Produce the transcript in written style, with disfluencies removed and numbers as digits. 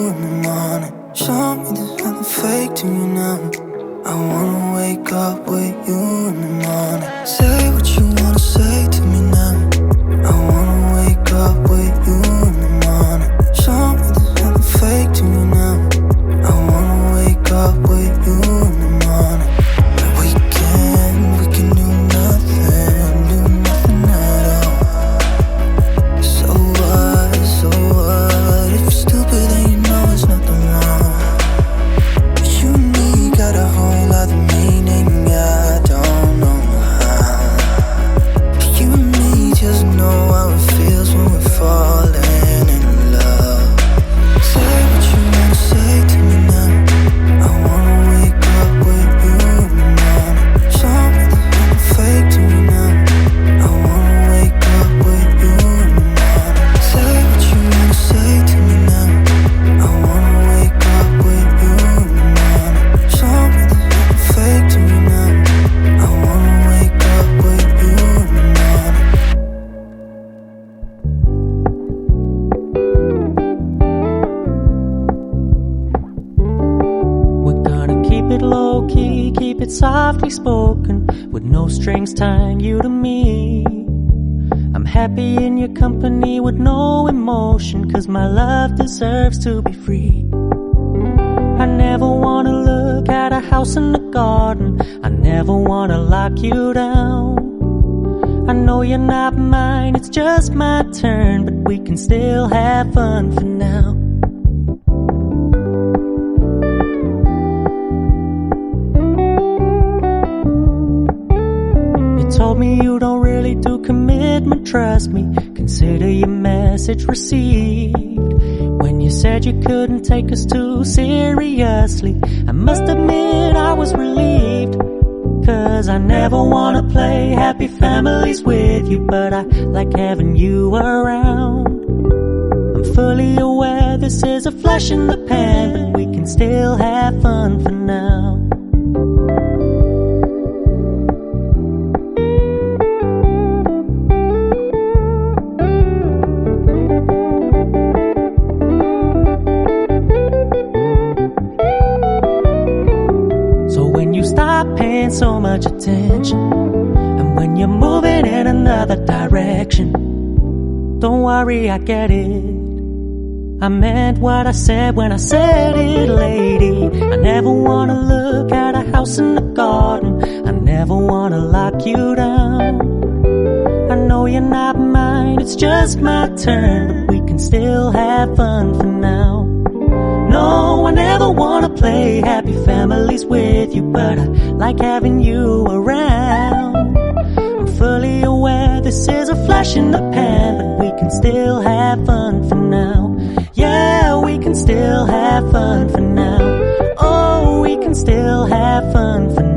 in the morning. Show me there's nothing fake to me now. I wanna wake up with you in the morning. Say what you wanna say to me now. I wanna wake up with you in the morning. Show me there's nothing fake to me now. I wanna wake up with you in the morning. We can do nothing at all. So what? If you're stupid then you know it's nothing wrong. You and me got a whole other meaning, I don't know how. You and me just know how it feels when we're falling in love. Say what you wanna say to me now. I wanna wake up with you in the morning. Show me there's nothing fake to me now. I wanna wake up with you in the morning. Say what you wanna say to me now. I wanna wake up with you in the morning. Show me there's nothing fake to me now. I wanna wake up with you in the morning. We're gonna keep it low key, keep it softly spoken, with no strings tying you to me. I'm happy in your company with no emotion, 'cause my love deserves to be free. I never wanna look at a house in the garden, I never wanna lock you down. I know you're not mine, it's just my turn, but we can still have fun for now. You told me you don't really do commitment, trust me, consider your message received. When you said you couldn't take us too seriously, I must admit I was relieved. 'Cause I never wanna play happy families with you, but I like having you around. I'm fully aware this is a flash in the pan, but we can still have fun for now. So much attention, and when you're moving in another direction, don't worry, I get it. I meant what I said when I said it, lady. I never wanna look at a house in the garden, I never wanna lock you down. I know you're not mine, it's just my turn, but we can still have fun for now. No, I never wanna play happy families with you, but I like having you around. I'm fully aware this is a flash in the pan, but we can still have fun for now. Yeah, we can still have fun for now. Oh, we can still have fun for now.